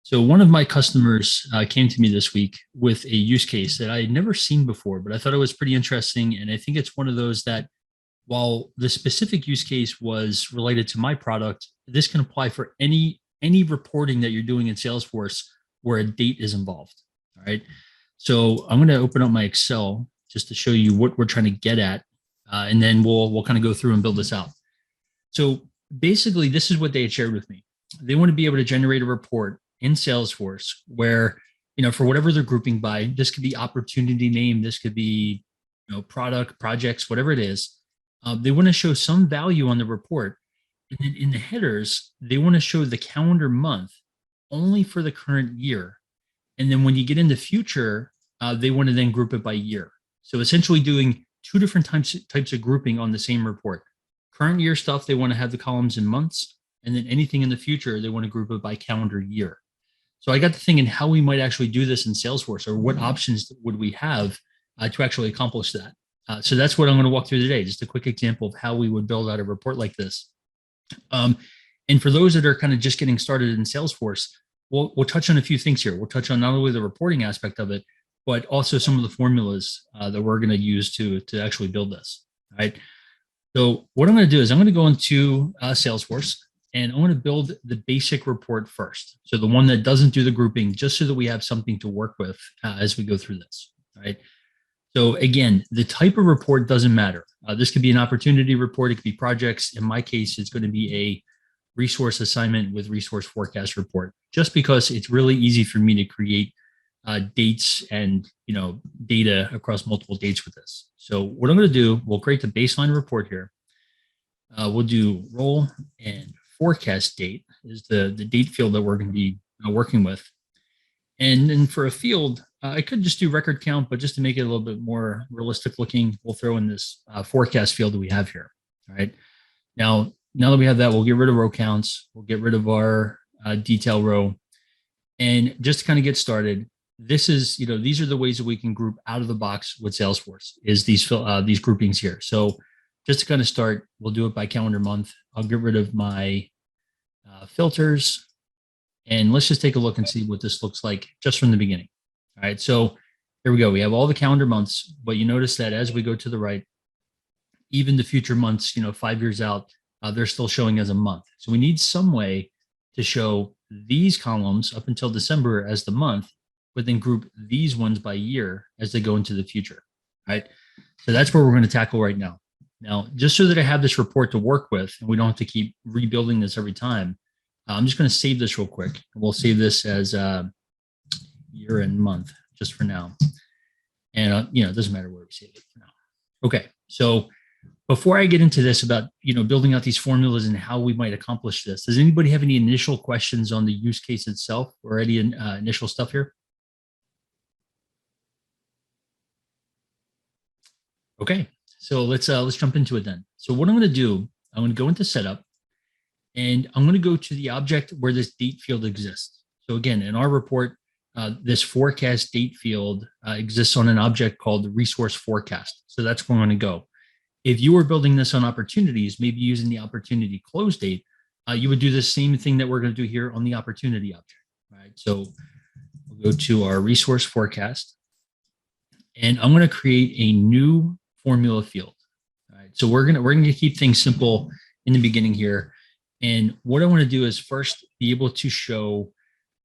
So one of my customers came to me this week with a use case that I had never seen before, but I thought it was pretty interesting. And I think it's one of those that while the specific use case was related to my product, this can apply for any reporting that you're doing in Salesforce where a date is involved. All right. So I'm going to open up my Excel just to show you what we're trying to get at. And then we'll kind of go through and build this out. So basically, this is what they had shared with me. They want to be able to generate a report in Salesforce where, for whatever they're grouping by, this could be opportunity name, this could be, product, projects, whatever it is. They want to show some value on the report. And then in the headers, they want to show the calendar month only for the current year. And then when you get into future, they want to then group it by year. So essentially doing two different types of grouping on the same report. Current year stuff, they want to have the columns in months. And then anything in the future, they want to group it by calendar year. So I got to thinking how we might actually do this in Salesforce, or what options would we have to actually accomplish that. So that's what I'm going to walk through today. Just a quick example of how we would build out a report like this. And for those that are kind of just getting started in Salesforce, we'll touch on a few things here. We'll touch on not only the reporting aspect of it, but also some of the formulas that we're going to use to actually build this. All right. So what I'm going to do is I'm going to go into Salesforce, and I'm going to build the basic report first. So the one that doesn't do the grouping, just so that we have something to work with as we go through this. All right. So again, the type of report doesn't matter. This could be an opportunity report. It could be projects. In my case, it's going to be a resource assignment with resource forecast report, just because it's really easy for me to create dates and data across multiple dates with this. So what I'm going to do, we'll create the baseline report here. We'll do role and forecast date is the date field that we're going to be working with. And then for a field, I could just do record count, but just to make it a little bit more realistic looking, we'll throw in this forecast field that we have here. All right. Now that we have that, we'll get rid of row counts. We'll get rid of our detail row. And just to kind of get started, this is, these are the ways that we can group out of the box with Salesforce is these groupings here. So just to kind of start, we'll do it by calendar month. I'll get rid of my filters, and let's just take a look and see what this looks like just from the beginning. All right, so here we go. We have all the calendar months, but you notice that as we go to the right, even the future months, 5 years out, they're still showing as a month. So we need some way to show these columns up until December as the month, but then group these ones by year as they go into the future. All right, so that's where we're going to tackle right now. Now, just so that I have this report to work with and we don't have to keep rebuilding this every time, I'm just going to save this real quick. We'll save this as year and month just for now. And, it doesn't matter where we save it for now. Okay, so before I get into this about, building out these formulas and how we might accomplish this, does anybody have any initial questions on the use case itself or any initial stuff here? Okay, so let's jump into it then. So what I'm going to do, I'm going to go into setup, and I'm going to go to the object where this date field exists. So again, in our report, this forecast date field exists on an object called the resource forecast. So that's where I'm going to go. If you were building this on opportunities, maybe using the opportunity close date, you would do the same thing that we're going to do here on the opportunity object. Right. So we'll go to our resource forecast, and I'm going to create a new formula field. All right. So we're going to keep things simple in the beginning here. And what I want to do is first be able to show,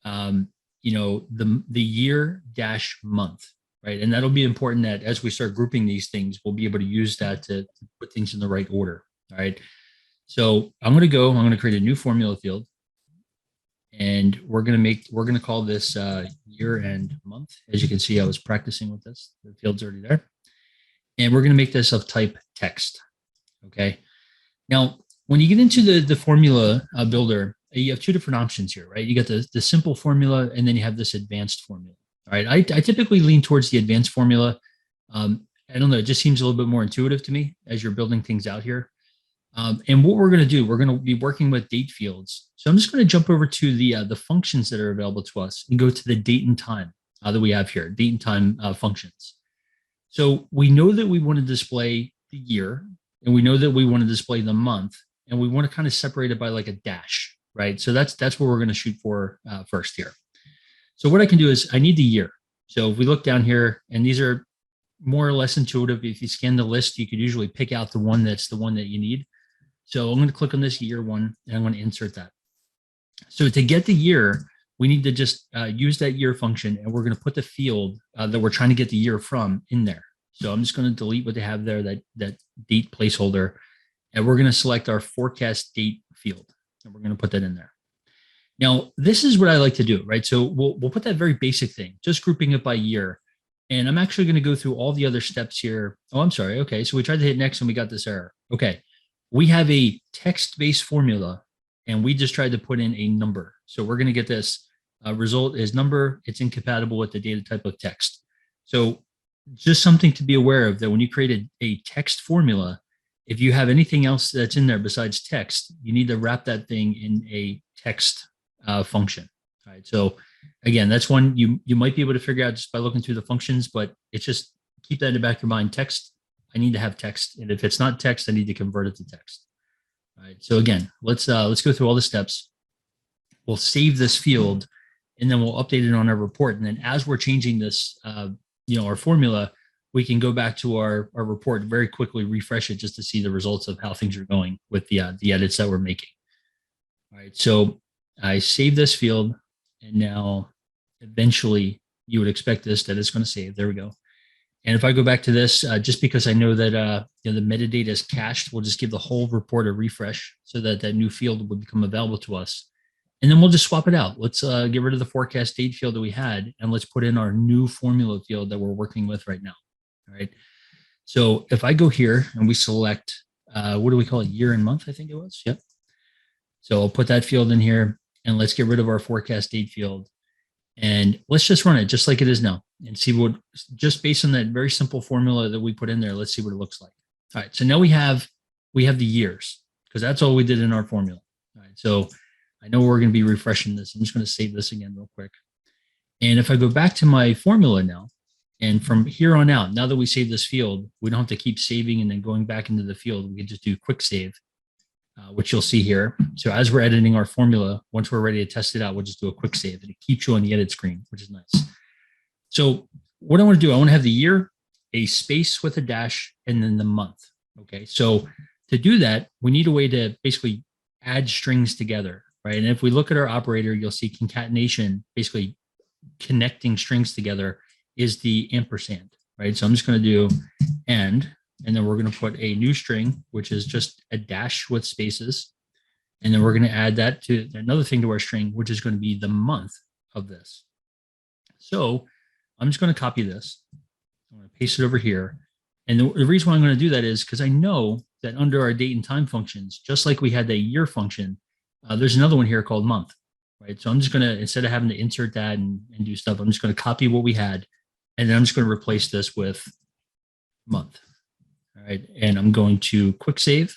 the year dash month, right? And that'll be important that as we start grouping these things, we'll be able to use that to put things in the right order. All right. So I'm going to create a new formula field, and we're going to call this year and month. As you can see, I was practicing with this. The field's already there. And we're going to make this of type text. Okay. Now, when you get into the formula builder, you have two different options here, right? You got the simple formula, and then you have this advanced formula. All right. I typically lean towards the advanced formula. I don't know. It just seems a little bit more intuitive to me as you're building things out here. And what we're going to do, we're going to be working with date fields. So I'm just going to jump over to the functions that are available to us and go to the date and time that we have here, date and time functions. So we know that we want to display the year, and we know that we want to display the month, and we want to kind of separate it by like a dash, right? So that's what we're going to shoot for first here. So what I can do is I need the year. So if we look down here, and these are more or less intuitive. If you scan the list, you could usually pick out the one that's the one that you need. So I'm going to click on this year one, and I'm going to insert that. So to get the year, we need to just use that year function, and we're going to put the field that we're trying to get the year from in there. So I'm just going to delete what they have there, that date placeholder, and we're going to select our forecast date field, and we're going to put that in there. Now, this is what I like to do, right? So we'll put that very basic thing, just grouping it by year. And I'm actually going to go through all the other steps here. Oh, I'm sorry. Okay, so we tried to hit next and we got this error. Okay, we have a text-based formula, and we just tried to put in a number. So we're going to get this result is number. It's incompatible with the data type of text. So just something to be aware of, that when you create a text formula, if you have anything else that's in there besides text, you need to wrap that thing in a text function. All right. So again, that's one you might be able to figure out just by looking through the functions, but it's just keep that in the back of your mind. Text, I need to have text. And if it's not text, I need to convert it to text. All right. So again, let's go through all the steps. We'll save this field, and then we'll update it on our report. And then as we're changing this, our formula, we can go back to our report, very quickly refresh it just to see the results of how things are going with the edits that we're making. All right. So I save this field, and now eventually you would expect that it's going to save. There we go. And if I go back to this, just because I know that the metadata is cached, we'll just give the whole report a refresh so that that new field will become available to us. And then we'll just swap it out. Let's get rid of the forecast date field that we had, and let's put in our new formula field that we're working with right now. All right. So if I go here and we select, what do we call it? Year and month, I think it was. Yep. So I'll put that field in here, and let's get rid of our forecast date field. And let's just run it just like it is now and see what, just based on that very simple formula that we put in there, let's see what it looks like. All right. So now we have the years, because that's all we did in our formula. All right. So I know we're going to be refreshing this. I'm just going to save this again real quick. And if I go back to my formula now, and from here on out, now that we save this field, we don't have to keep saving and then going back into the field. We can just do quick save, which you'll see here. So as we're editing our formula, once we're ready to test it out, we'll just do a quick save, and it keeps you on the edit screen, which is nice. So what I want to do, I want to have the year, a space with a dash, and then the month. Okay. So to do that, we need a way to basically add strings together, right? And if we look at our operator, you'll see concatenation, basically connecting strings together, is the ampersand, right? So I'm just going to do and then we're going to put a new string, which is just a dash with spaces. And then we're going to add that to another thing to our string, which is going to be the month of this. So I'm just going to copy this. I'm going to paste it over here. And the reason why I'm going to do that is because I know that under our date and time functions, just like we had the year function, there's another one here called month, right? So I'm just going to, instead of having to insert that and do stuff, I'm just going to copy what we had. And then I'm just going to replace this with month. All right. And I'm going to quick save.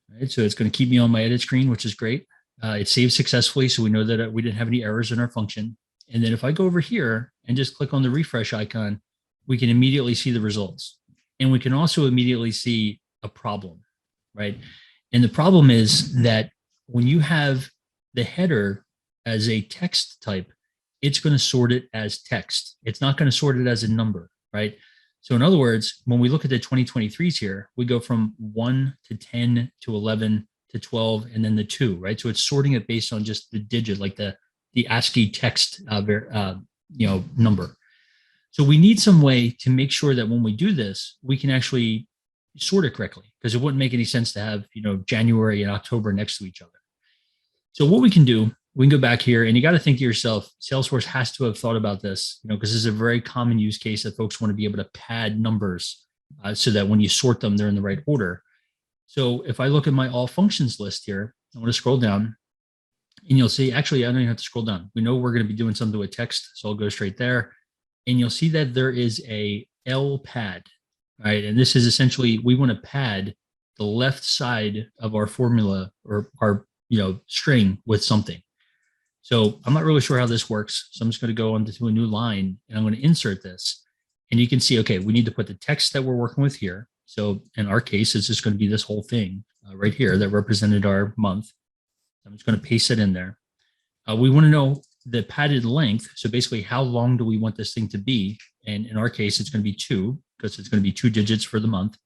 All right. So it's going to keep me on my edit screen, which is great. It saved successfully. So we know that we didn't have any errors in our function. And then if I go over here and just click on the refresh icon, we can immediately see the results. And we can also immediately see a problem, right? And the problem is that when you have the header as a text type, it's going to sort it as text. It's not going to sort it as a number, right? So in other words, when we look at the 2023s here, we go from 1 to 10 to 11 to 12 and then the 2, right? So it's sorting it based on just the digit, like the ASCII text number. So we need some way to make sure that when we do this, we can actually sort it correctly, because it wouldn't make any sense to have, January and October next to each other. So what we can do, we can go back here, and you got to think to yourself, Salesforce has to have thought about this, because this is a very common use case that folks want to be able to pad numbers so that when you sort them, they're in the right order. So if I look at my all functions list here, I want to scroll down, and you'll see, actually, I don't even have to scroll down. We know we're going to be doing something with text, so I'll go straight there. And you'll see that there is a L pad, right? And this is essentially, we want to pad the left side of our formula or our string with something. So I'm not really sure how this works. So I'm just going to go onto a new line, and I'm going to insert this. And you can see, okay, we need to put the text that we're working with here. So in our case, it's just going to be this whole thing right here that represented our month. I'm just going to paste it in there. We want to know the padded length. So basically, how long do we want this thing to be? And in our case, it's going to be 2 because it's going to be 2 digits for the month.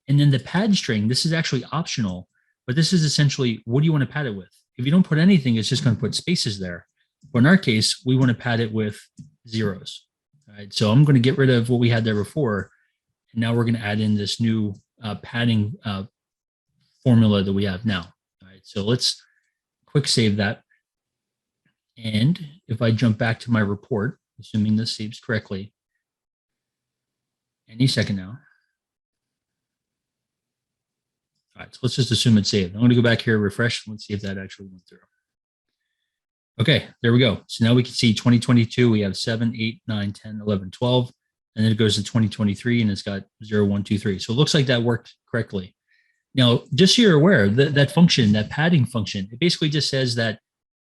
And then the pad string, this is actually optional, but this is essentially what do you want to pad it with? If you don't put anything, it's just going to put spaces there. But in our case, we want to pad it with zeros. All right. So I'm going to get rid of what we had there before. And now we're going to add in this new padding formula that we have now. All right. So let's quick save that. And if I jump back to my report, assuming this saves correctly, any second now. All right, so let's just assume it's saved. I'm going to go back here, refresh. Let's see if that actually went through. Okay, there we go. So now we can see 2022, we have 7, 8, 9, 10, 11, 12. And then it goes to 2023 and it's got 0, 1, 2, 3. So it looks like that worked correctly. Now, just so you're aware, that function, that padding function, it basically just says that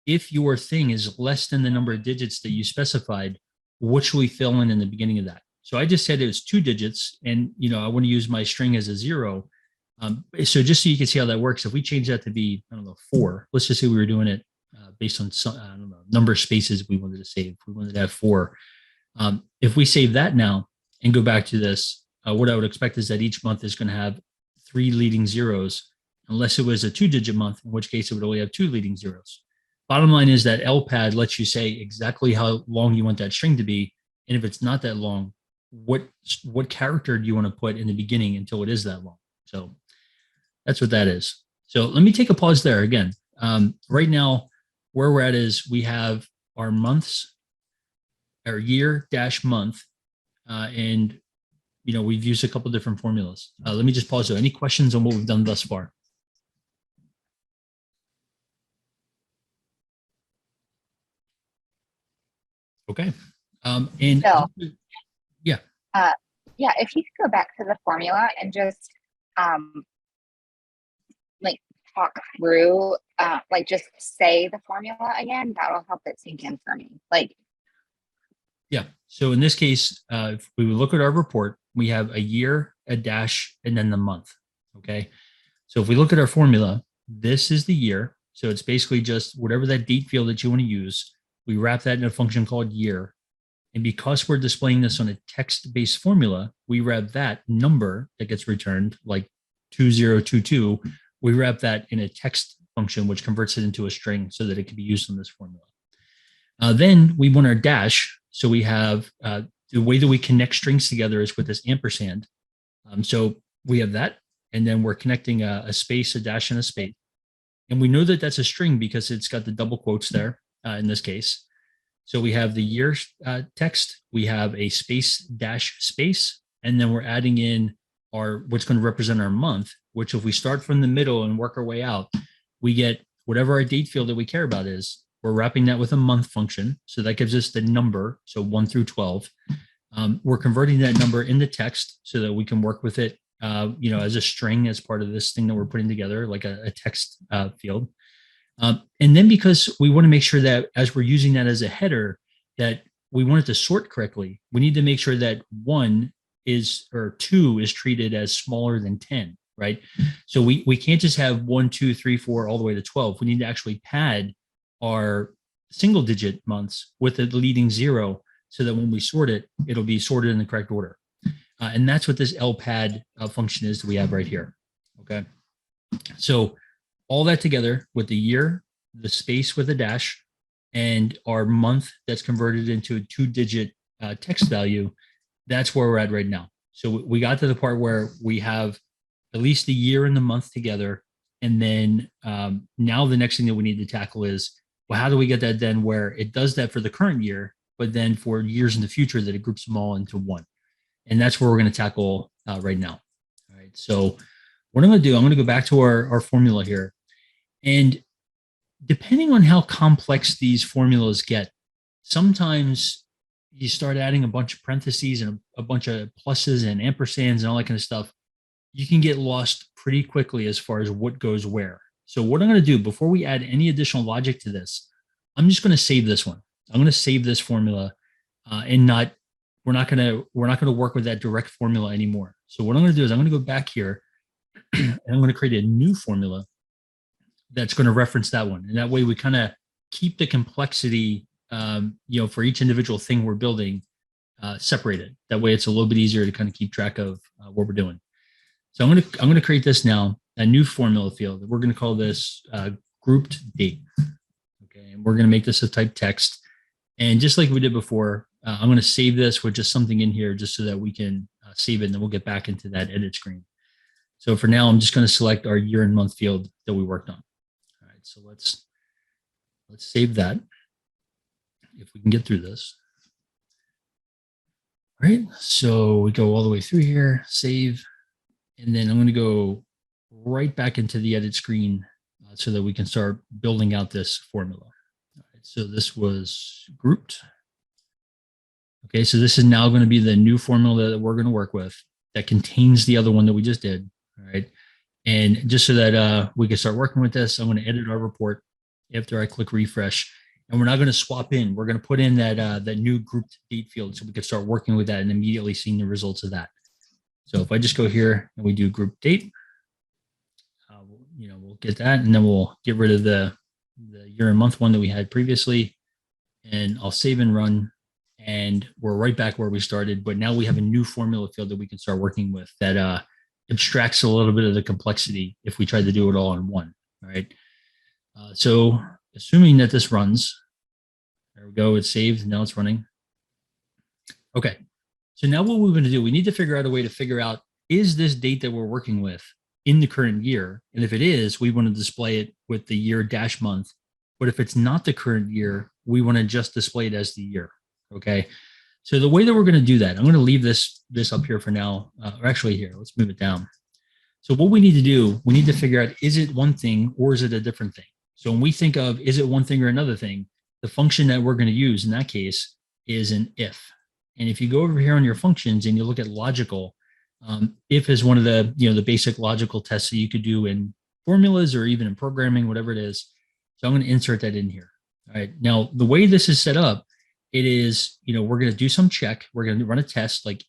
if your thing is less than the number of digits that you specified, what should we fill in the beginning of that? So I just said it was 2 digits and, I want to use my string as a 0. So just so you can see how that works, if we change that to be, 4, let's just say we were doing it based on some, number of spaces we wanted to save. We wanted to have 4. If we save that now and go back to this, what I would expect is that each month is going to have 3 leading zeros, unless it was a 2-digit month, in which case it would only have 2 leading zeros. Bottom line is that LPAD lets you say exactly how long you want that string to be. And if it's not that long, what character do you want to put in the beginning until it is that long? So that's what that is. So let me take a pause there again. Right now, where we're at is we have our months, our year dash month, and we've used a couple different formulas. Let me just pause there. Any questions on what we've done thus far? Okay. And So, yeah. Yeah, if you could go back to the formula and just like talk through, like just say the formula again, that'll help it sink in for me. Yeah. So in this case, if we look at our report, we have a year, a dash, and then the month. Okay. So if we look at our formula, this is the year. So it's basically just whatever that date field that you want to use. We wrap that in a function called year. And because we're displaying this on a text-based formula, we wrap that number that gets returned, like 2022, we wrap that in a text function, which converts it into a string so that it can be used in this formula. Then we want our dash. So we have the way that we connect strings together is with this ampersand. So we have that, and then we're connecting a space, a dash, and a space. And we know that that's a string because it's got the double quotes there in this case. So we have the year text, we have a space dash space, and then we're adding in what's going to represent our month, which if we start from the middle and work our way out, we get whatever our date field that we care about is. We're wrapping that with a month function. So that gives us the number. So 1 through 12. We're converting that number into text so that we can work with it, as a string as part of this thing that we're putting together, like a text field. And then because we want to make sure that as we're using that as a header, that we want it to sort correctly, we need to make sure that 2 is treated as smaller than 10, right? So we can't just have 1, 2, 3, 4 all the way to 12. We need to actually pad our single digit months with a leading 0 so that when we sort it, it'll be sorted in the correct order. And that's what this LPAD function is that we have right here. Okay. So all that together with the year, the space with a dash, and our month that's converted into a 2-digit text value, that's where we're at right now. So we got to the part where we have at least the year and the month together. And then now the next thing that we need to tackle is, well, how do we get that then where it does that for the current year, but then for years in the future that it groups them all into one? And that's where we're going to tackle right now. All right. So what I'm going to do, I'm going to go back to our formula here. And depending on how complex these formulas get, sometimes you start adding a bunch of parentheses and a bunch of pluses and ampersands and all that kind of stuff. You can get lost pretty quickly as far as what goes where. So what I'm going to do before we add any additional logic to this, I'm just going to save this one. I'm going to save this formula and we're not going to work with that direct formula anymore. So what I'm going to do is I'm going to go back here and I'm going to create a new formula that's going to reference that one. And that way we kind of keep the complexity, for each individual thing we're building separated. That way it's a little bit easier to kind of keep track of what we're doing. So I'm going to create this now, a new formula field. We're going to call this grouped date. Okay. And we're going to make this a type text. And just like we did before, I'm going to save this with just something in here just so that we can save it, and then we'll get back into that edit screen. So for now, I'm just going to select our year and month field that we worked on. All right, so let's save that if we can get through this. All right, so we go all the way through here, save, and then I'm going to go right back into the edit screen so that we can start building out this formula. All right, so this was grouped. Okay, so this is now going to be the new formula that we're going to work with that contains the other one that we just did. All right, and just so that we can start working with this, I'm going to edit our report after I click refresh. And we're not going to swap in. We're going to put in that new grouped date field so we can start working with that and immediately seeing the results of that. So if I just go here and we do group date, we'll get that, and then we'll get rid of the year and month one that we had previously, and I'll save and run, and we're right back where we started. But now we have a new formula field that we can start working with that abstracts a little bit of the complexity if we tried to do it all in one. All right. So assuming that this runs, there we go, it's saved, now it's running. Okay, so now what we're going to do, we need to figure out a way to figure out, is this date that we're working with in the current year? And if it is, we want to display it with the year dash month. But if it's not the current year, we want to just display it as the year. Okay, so the way that we're going to do that, I'm going to leave this up here for now, or actually here, let's move it down. So what we need to do, we need to figure out, is it one thing or is it a different thing? So when we think of, is it one thing or another thing, the function that we're going to use in that case is an if. And if you go over here on your functions and you look at logical, if is one of the, the basic logical tests that you could do in formulas or even in programming, whatever it is. So I'm going to insert that in here. All right. Now, the way this is set up, it is, we're going to do some check. We're going to run a test like,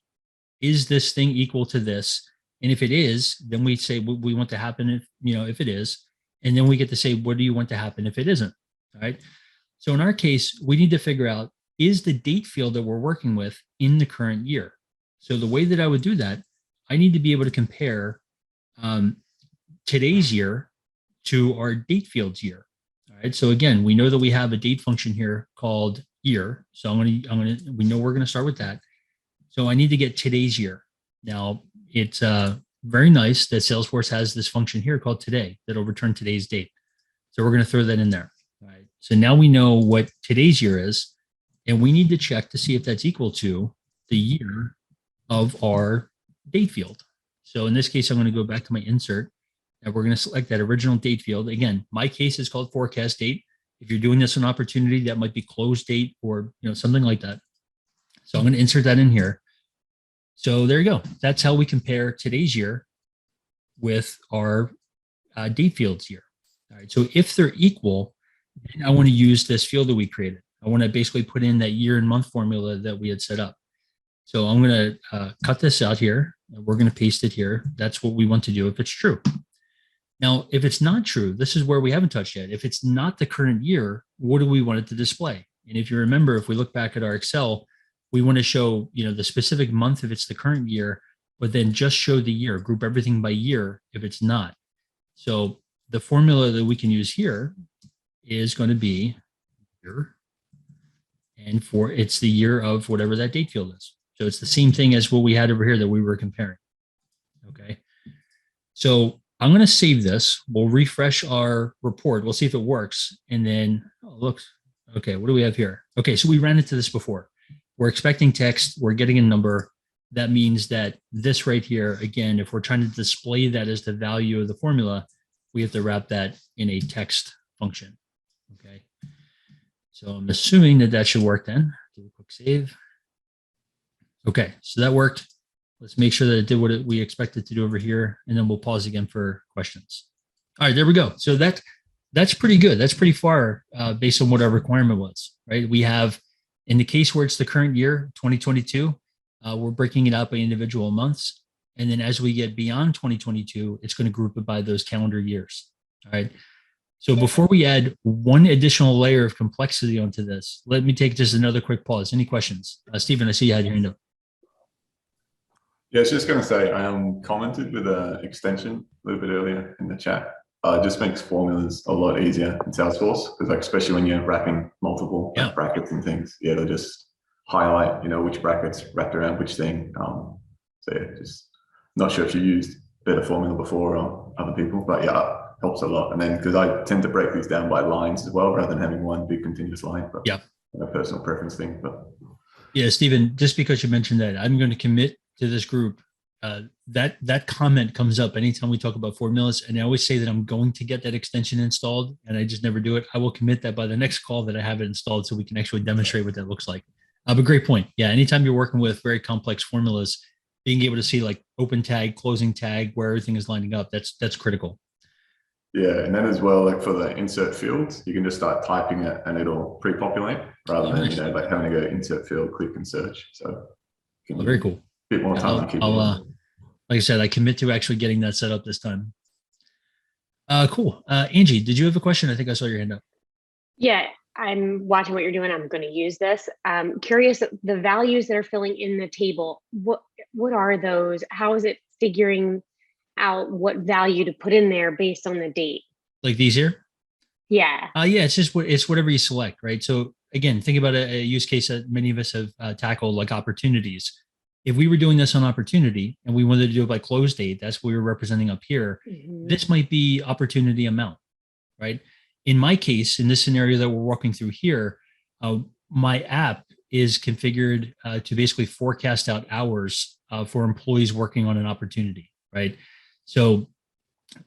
is this thing equal to this? And if it is, then we say what we want to happen if it is. And then we get to say, what do you want to happen if it isn't? All right. So in our case, we need to figure out, is the date field that we're working with in the current year? So the way that I would do that, I need to be able to compare today's year to our date field's year. All right. So again, we know that we have a date function here called year. So we know we're going to start with that. So I need to get today's year. Now it's very nice that Salesforce has this function here called today that'll return today's date. So we're going to throw that in there. All right. So now we know what today's year is, and we need to check to see if that's equal to the year of our date field. So in this case, I'm going to go back to my insert, and we're going to select that original date field. Again, my case is called forecast date. If you're doing this on opportunity, that might be close date or something like that. So I'm going to insert that in here. So there you go. That's how we compare today's year with our date field's year. All right. So if they're equal, then I want to use this field that we created. I want to basically put in that year and month formula that we had set up. So I'm going to cut this out here. And we're going to paste it here. That's what we want to do if it's true. Now, if it's not true, this is where we haven't touched yet. If it's not the current year, what do we want it to display? And if you remember, if we look back at our Excel, we want to show, the specific month if it's the current year, but then just show the year, group everything by year if it's not. So the formula that we can use here is going to be year, and it's the year of whatever that date field is. So it's the same thing as what we had over here that we were comparing. Okay. So I'm going to save this. We'll refresh our report. We'll see if it works. And then, look, okay, what do we have here? Okay, so we ran into this before. We're expecting text. We're getting a number. That means that this right here, again, if we're trying to display that as the value of the formula, we have to wrap that in a text function. Okay. So I'm assuming that should work then. Do a quick save. Okay, so that worked. Let's make sure that it did what we expected to do over here, and then we'll pause again for questions. All right, there we go. So that's pretty good. That's pretty far based on what our requirement was, right? We have, in the case where it's the current year, 2022, we're breaking it out by individual months. And then as we get beyond 2022, it's going to group it by those calendar years. All right. So before we add one additional layer of complexity onto this, let me take just another quick pause. Any questions? Stephen, I see you had your hand up. Yeah, I was just going to say, I commented with an extension a little bit earlier in the chat. It just makes formulas a lot easier in Salesforce, because like, especially when you're wrapping multiple brackets and things, yeah, they'll just highlight, which brackets wrapped around which thing. So yeah, just not sure if you used better formula before or other people, but yeah, helps a lot. And then because I tend to break these down by lines as well, rather than having one big continuous line, but a personal preference thing. But yeah, Stephen, just because you mentioned that, I'm going to commit to this group. That comment comes up anytime we talk about formulas, and I always say that I'm going to get that extension installed, and I just never do it. I will commit that by the next call that I have it installed, so we can actually demonstrate what that looks like. But great point. Yeah, anytime you're working with very complex formulas, being able to see like open tag, closing tag, where everything is lining up, that's critical. Yeah, and then as well, like for the insert fields, you can just start typing it and it'll pre-populate rather than like having to go insert field, click and search. So very cool. A bit more time to keep like I said, I commit to actually getting that set up this time. Cool. Angie, did you have a question? I think I saw your hand up. Yeah, I'm watching what you're doing. I'm going to use this. Curious, the values that are filling in the table, what are those? How is it figuring out what value to put in there based on the date? Like these here? Yeah. Yeah, it's whatever you select, right? So again, think about a use case that many of us have tackled, like opportunities. If we were doing this on opportunity and we wanted to do it by close date, that's what we were representing up here. This might be opportunity amount, right? In my case, in this scenario that we're walking through here, my app is configured to basically forecast out hours for employees working on an opportunity, right? So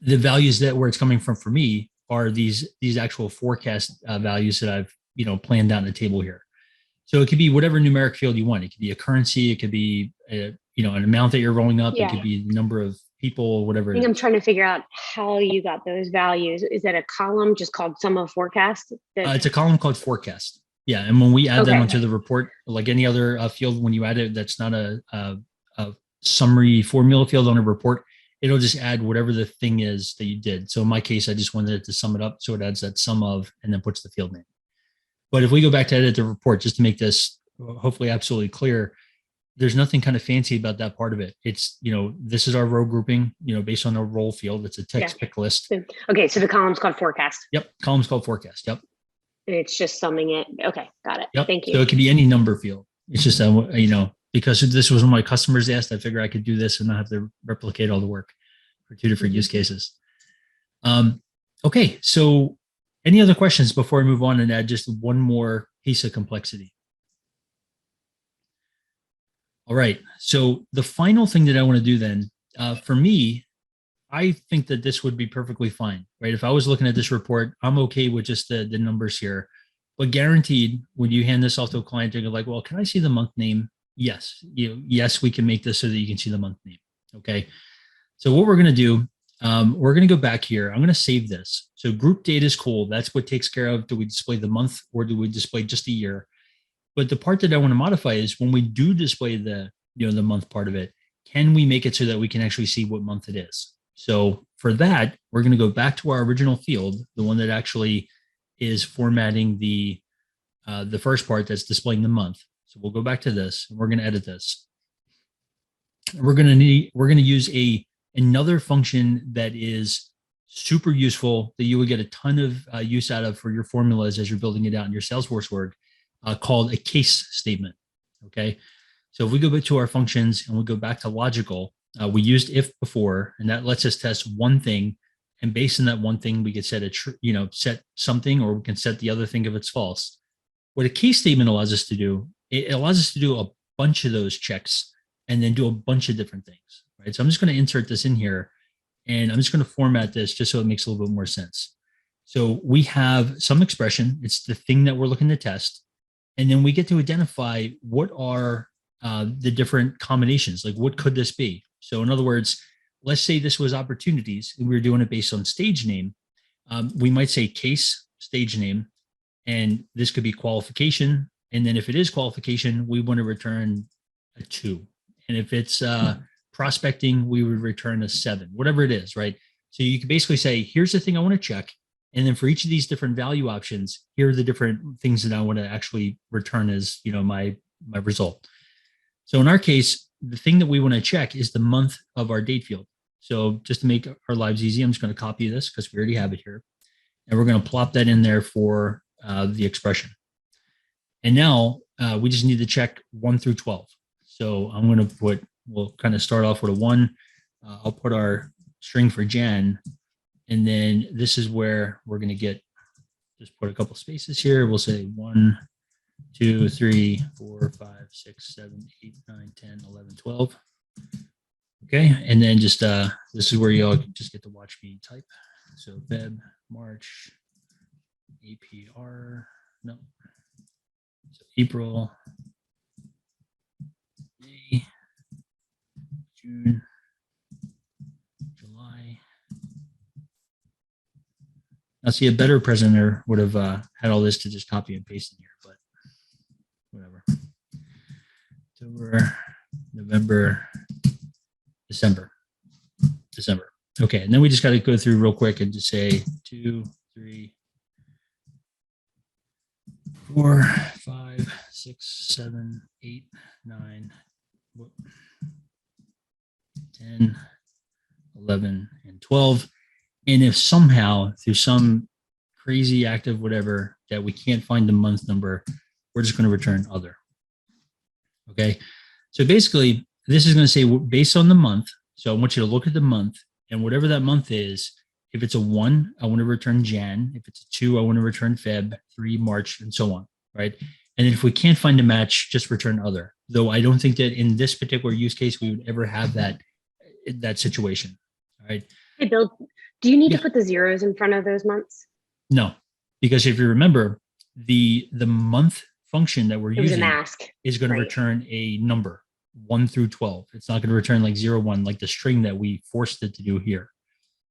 the values that where it's coming from for me are these actual forecast values that I've planned out in the table here. So it could be whatever numeric field you want. It could be a currency. It could be an amount that you're rolling up. It could be number of people, whatever. I think I'm trying to figure out how you got those values. Is that a column just called sum of forecast? It's a column called forecast. Yeah, and when we add that onto the report, like any other field, when you add it, that's not a summary formula field on a report. It'll just add whatever the thing is that you did. So in my case, I just wanted it to sum it up. So it adds that sum of, and then puts the field name. But if we go back to edit the report, just to make this hopefully absolutely clear, there's nothing kind of fancy about that part of it. It's, this is our row grouping, based on a role field. It's a text pick list. Okay. So the column's called forecast. Yep. Column's called forecast. Yep. And it's just summing it. Okay. Got it. Yep. Thank you. So it could be any number field. It's just, because this was when my customers asked, I figured I could do this and not have to replicate all the work for two different use cases. Okay. So any other questions before I move on and add just one more piece of complexity? All right. So the final thing that I want to do then, for me, I think that this would be perfectly fine, right? If I was looking at this report, I'm okay with just the numbers here, but guaranteed when you hand this off to a client, they're like, well, can I see the month name? Yes. Yes, we can make this so that you can see the month name. Okay. So what we're going to do, we're going to go back here. I'm going to save this. So group data is cool. That's what takes care of, do we display the month or do we display just a year? But the part that I want to modify is when we do display the month part of it, can we make it so that we can actually see what month it is? So for that, we're going to go back to our original field, the one that actually is formatting the first part that's displaying the month. So we'll go back to this and we're going to edit this. And we're going to use another function that is super useful that you would get a ton of use out of for your formulas as you're building it out in your Salesforce work, called a case statement. Okay. So if we go back to our functions and we go back to logical, we used if before, and that lets us test one thing. And based on that one thing, we could set set something, or we can set the other thing if it's false. What a case statement allows us to do, it allows us to do a bunch of those checks and then do a bunch of different things, right? So I'm just going to insert this in here and I'm just going to format this just so it makes a little bit more sense. So we have some expression. It's the thing that we're looking to test. And then we get to identify what are the different combinations, like what could this be? So in other words, let's say this was opportunities and we were doing it based on stage name. We might say case stage name, and this could be qualification. And then if it is qualification, we want to return a 2. And if it's prospecting, we would return a 7, whatever it is, right? So you can basically say, here's the thing I want to check. And then for each of these different value options, here are the different things that I want to actually return as, my result. So in our case, the thing that we want to check is the month of our date field. So just to make our lives easy, I'm just going to copy this because we already have it here. And we're going to plop that in there for the expression. And now we just need to check 1 through 12. So I'm going to we'll kind of start off with a 1. I'll put our string for Jan. And then this is where we're going to just put a couple spaces here. We'll say 1, 2, 3, 4, 5, 6, 7, 8, 9, 10, 11, 12. Okay. And then just, this is where y'all just get to watch me type. So Feb, March, APR, no. So April, May, June, July. Now, see, a better presenter would have had all this to just copy and paste in here, but whatever. October, November, December. Okay, and then we just got to go through real quick and just say 2, 3, 4, 5, 6, 7, 8, 9, 10, 11, and 12. And if somehow through some crazy active whatever that we can't find the month number, we're just going to return other. Okay. So basically this is going to say based on the month. So I want you to look at the month and whatever that month is, if it's a 1, I want to return Jan. If it's a 2, I want to return Feb, 3, March, and so on. Right. And then if we can't find a match, just return other. Though I don't think that in this particular use case, we would ever have that situation. All right. Hey, Bill, do you need to put the zeros in front of those months? No, because if you remember, the month function that we're using is going to return a number 1 through 12. It's not going to return like 0, 1, like the string that we forced it to do here.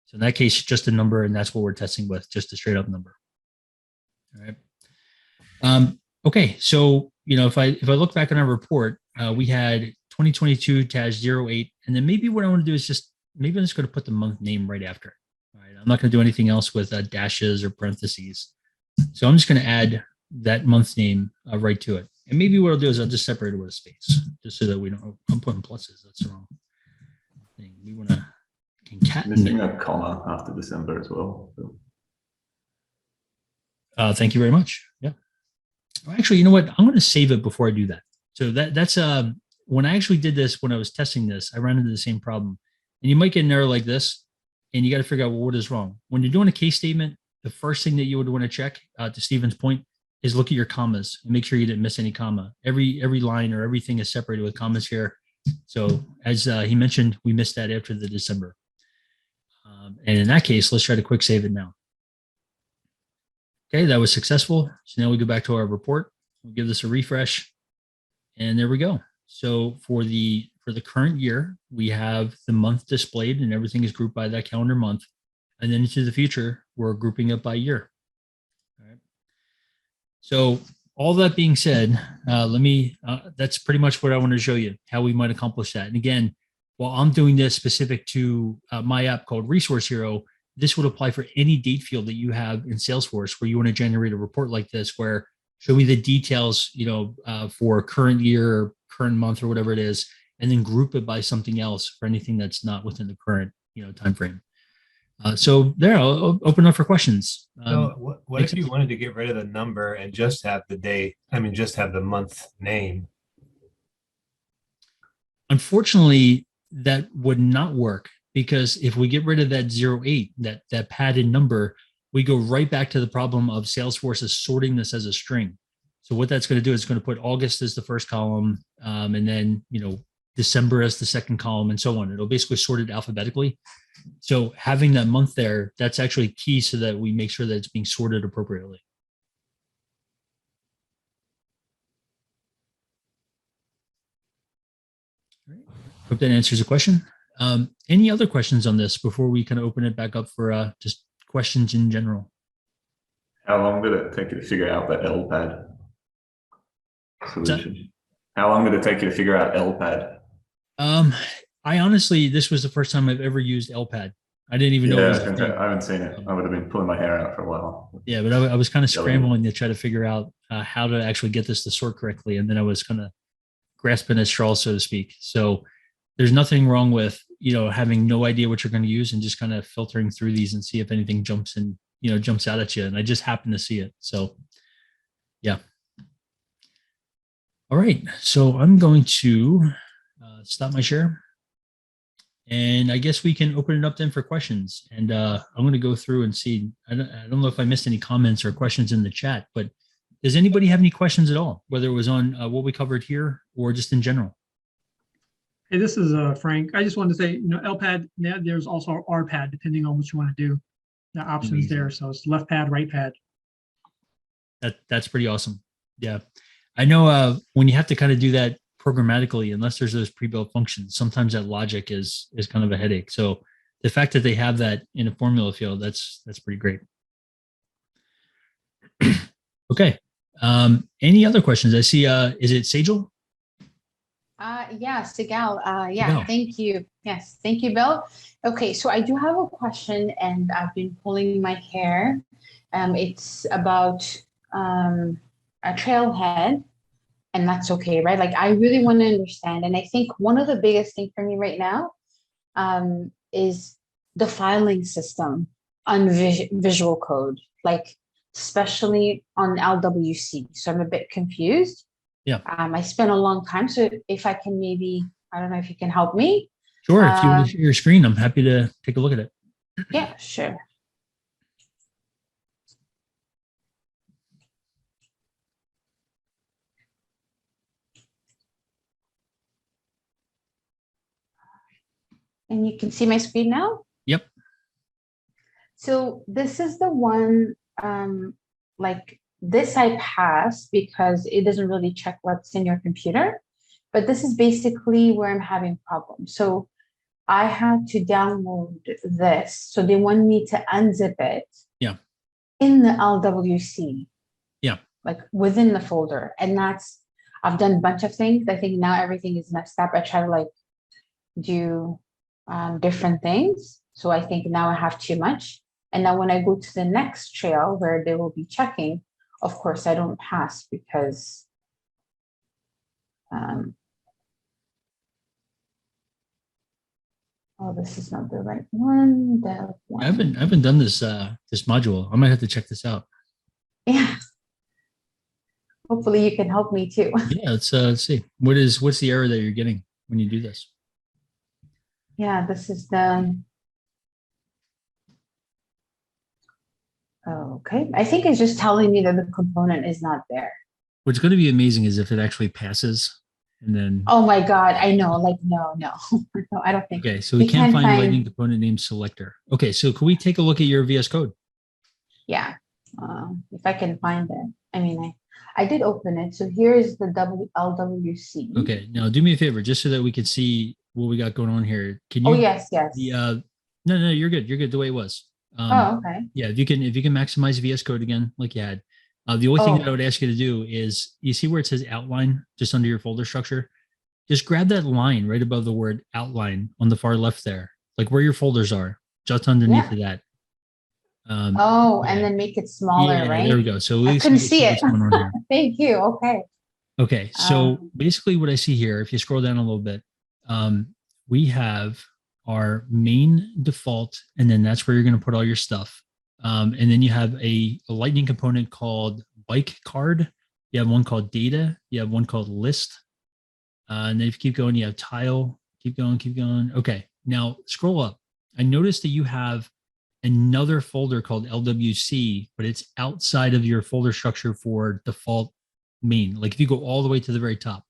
So in that case, just a number, and that's what we're testing with, just a straight up number. All right. Okay, so if I look back on our report, we had 2022-08, and then maybe what I want to do is maybe I'm just going to put the month name right after it. All right, I'm not going to do anything else with dashes or parentheses. So I'm just going to add that month name right to it. And maybe what I'll do is I'll just separate it with a space, just so that we don't. I'm putting pluses. That's the wrong thing. We want to concatenate. Missing a comma after December as well. So. Thank you very much. Yeah. Actually, you know what? I'm going to save it before I do that. So that's when I actually did this, when I was testing this, I ran into the same problem. And you might get an error like this, and you got to figure out, well, what is wrong. When you're doing a case statement, the first thing that you would want to check, to Stephen's point, is look at your commas and make sure you didn't miss any comma. Every line or everything is separated with commas here. So as he mentioned, we missed that after the December. And in that case, let's try to quick save it now. Okay, that was successful. So now we go back to our report. We'll give this a refresh. And there we go. So for the current year, we have the month displayed and everything is grouped by that calendar month. And then into the future, we're grouping it by year. All right. So all that being said, that's pretty much what I want to show you, how we might accomplish that. And again, while I'm doing this specific to my app called Resource Hero, this would apply for any date field that you have in Salesforce where you want to generate a report like this, where show me the details, for current year, current month, or whatever it is, and then group it by something else for anything that's not within the current, time frame. So there, I'll open up for questions. So what if you wanted to get rid of the number and just have the day? Just have the month name. Unfortunately, that would not work, because if we get rid of that 08, that padded number, we go right back to the problem of Salesforce is sorting this as a string. So what that's going to do is it's going to put August as the first column, and then December as the second column, and so on. It'll basically sort it alphabetically. So having that month there, that's actually key, so that we make sure that it's being sorted appropriately. All right. Hope that answers the question. Any other questions on this before we kind of open it back up for just questions in general? How long did it take you to figure out the LPAD solution? How long did it take you to figure out LPAD? I honestly, this was the first time I've ever used LPAD. I didn't even know Yeah, it I was was a gonna say, thing. I haven't seen it. I would have been pulling my hair out for a while. Yeah, but I was kind of Yeah, scrambling to try to figure out how to actually get this to sort correctly, and then I was kind of grasping at straws, so to speak. So there's nothing wrong with having no idea what you're going to use and just kind of filtering through these and see if anything jumps out at you. And I just happened to see it. So yeah. All right. So I'm going to stop my share. And I guess we can open it up then for questions. And I'm going to go through and see. I don't know if I missed any comments or questions in the chat, but does anybody have any questions at all, whether it was on what we covered here or just in general? Hey, this is Frank. I just wanted to say, LPAD, there's also RPAD, depending on what you want to do. The options there. So it's left pad, right pad. That's pretty awesome. Yeah. I know when you have to kind of do that programmatically, unless there's those pre-built functions, sometimes that logic is kind of a headache. So the fact that they have that in a formula field, that's pretty great. Okay. Any other questions? I see, is it Sajal? Yeah, Sigal. Yeah, Sigal. thank you. Yes, thank you, Bill. Okay, so I do have a question, and I've been pulling my hair. It's about a trailhead, and that's okay, right? Like, I really want to understand, and I think one of the biggest things for me right now is the filing system on Visual Code, like especially on LWC. So I'm a bit confused. Yeah. I spent a long time. So if I can maybe, I don't know if you can help me. Sure. If you want to share your screen, I'm happy to take a look at it. Yeah, sure. And you can see my screen now? Yep. So this is the one, like this I pass because it doesn't really check what's in your computer, but this is basically where I'm having problems. So I had to download this. So they want me to unzip it. Yeah. In the LWC. Yeah. Like within the folder. And I've done a bunch of things. I think now everything is messed up. I try to like do different things. So I think now I have too much. And now when I go to the next trail where they will be checking, of course, I don't pass because oh, this is not the right one. That one. I haven't done this this module. I might have to check this out. Yeah. Hopefully you can help me too. Yeah, let's see. What's the error that you're getting when you do this? Yeah, this is the. Okay, I think it's just telling me that the component is not there. What's going to be amazing is if it actually passes, and then. Oh my God, I know. Like no, no, I don't think. Okay, so we can't find lightning component name selector. Okay, so can we take a look at your VS Code? Yeah, if I can find it. I mean, I did open it. So here's the LWC. Okay, now do me a favor, just so that we can see what we got going on here. Can you? Oh yes, yes. No, you're good. You're good the way it was. Oh, okay. Yeah, if you can maximize VS Code again, like you had. The only thing that I would ask you to do is, you see where it says outline just under your folder structure? Just grab that line right above the word outline on the far left there, like where your folders are, just underneath of that. And then make it smaller, right? There we go. So at least I couldn't see it. Here. Thank you. Okay. Okay. So basically what I see here, if you scroll down a little bit, we have our main default, and then that's where you're going to put all your stuff. And then you have a lightning component called bike card. You have one called data. You have one called list. And then if you keep going, you have tile. Keep going, keep going. Okay. Now scroll up. I noticed that you have another folder called LWC, but it's outside of your folder structure for default main. Like if you go all the way to the very top.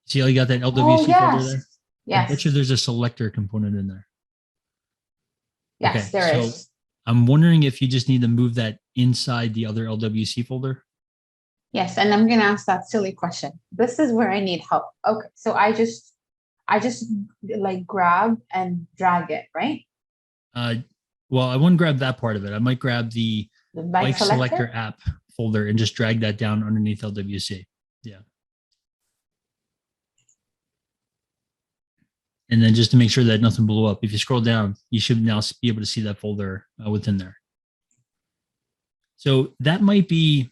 See how you got that LWC folder there? Yes. I bet you there's a selector component in there. Yes, okay, there is. I'm wondering if you just need to move that inside the other LWC folder. Yes, and I'm going to ask that silly question. This is where I need help. Okay, so I just like grab and drag it, right? Well, I wouldn't grab that part of it. I might grab the bike selector app folder and just drag that down underneath LWC. Yeah. And then just to make sure that nothing blew up, if you scroll down, you should now be able to see that folder within there. So that might be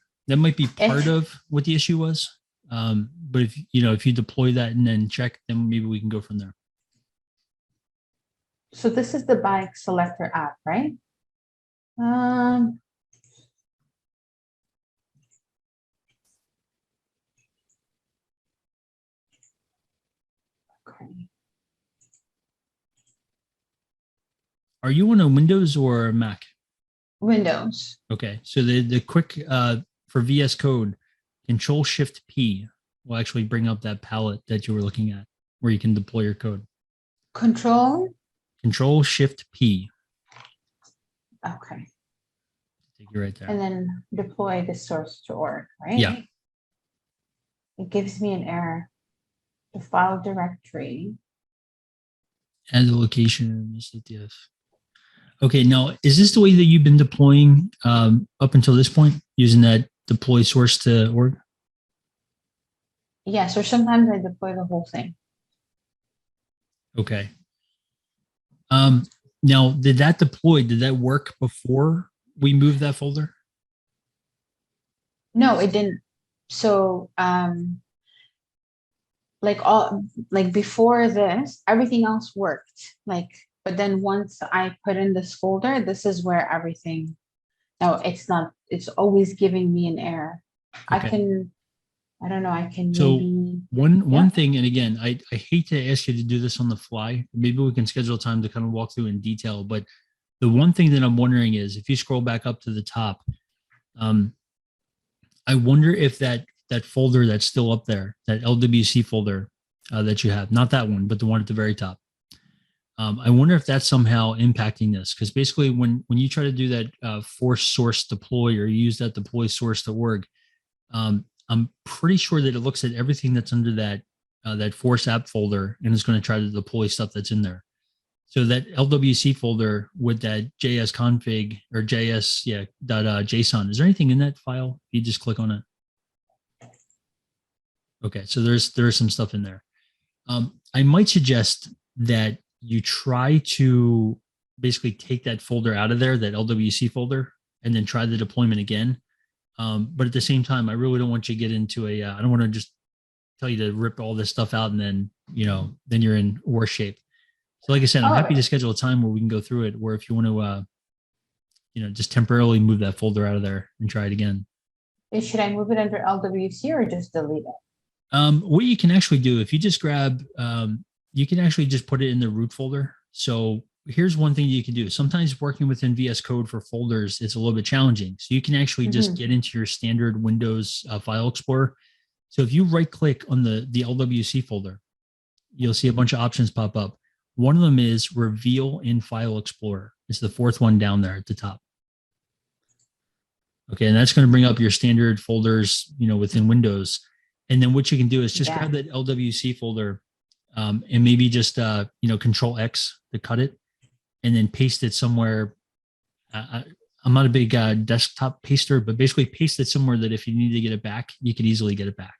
part of what the issue was. But if you deploy that and then check, then maybe we can go from there. So this is the bike selector app, right? Okay. Are you on a Windows or a Mac? Windows. Okay, so the quick for VS Code, Control Shift P will actually bring up that palette that you were looking at, where you can deploy your code. Control. Control Shift P. Okay. Take you right there. And then deploy the source to org, right? Yeah. It gives me an error. The file directory. Add the location, CTF. Okay, now is this the way that you've been deploying up until this point, using that deploy source to org? Yes, or sometimes I deploy the whole thing. Okay. Now, did that work before we moved that folder? No, it didn't. So like before this, everything else worked. But then once I put in this folder, this is where everything. No, it's not. It's always giving me an error. Okay. I don't know. I can So maybe. one thing, and again, I hate to ask you to do this on the fly. Maybe we can schedule time to kind of walk through in detail. But the one thing that I'm wondering is, if you scroll back up to the top, I wonder if that folder that's still up there, that LWC folder that you have, not that one, but the one at the very top. I wonder if that's somehow impacting this, because basically when you try to do that force source deploy, or use that deploy source to org, I'm pretty sure that it looks at everything that's under that force app folder and is going to try to deploy stuff that's in there. So that LWC folder with that JS config or JS, .json, is there anything in that file? You just click on it. Okay, so there's some stuff in there. I might suggest that you try to basically take that folder out of there, that LWC folder, and then try the deployment again. But at the same time, I really don't want you to get into I don't want to just tell you to rip all this stuff out and then, then you're in worse shape. So like I said, I'm happy to schedule a time where we can go through it, where if you want to, just temporarily move that folder out of there and try it again. Should I move it under LWC or just delete it? What you can actually do, if you just grab, you can actually just put it in the root folder. So here's one thing you can do. Sometimes working within VS Code for folders is a little bit challenging. So you can actually just get into your standard Windows file explorer. So if you right click on the LWC folder, you'll see a bunch of options pop up. One of them is reveal in file explorer. It's the fourth one down there at the top. Okay, and that's going to bring up your standard folders, within Windows. And then what you can do is just grab that LWC folder and maybe just, Control X to cut it, and then paste it somewhere. I'm not a big desktop paster, but basically paste it somewhere that if you need to get it back, you could easily get it back.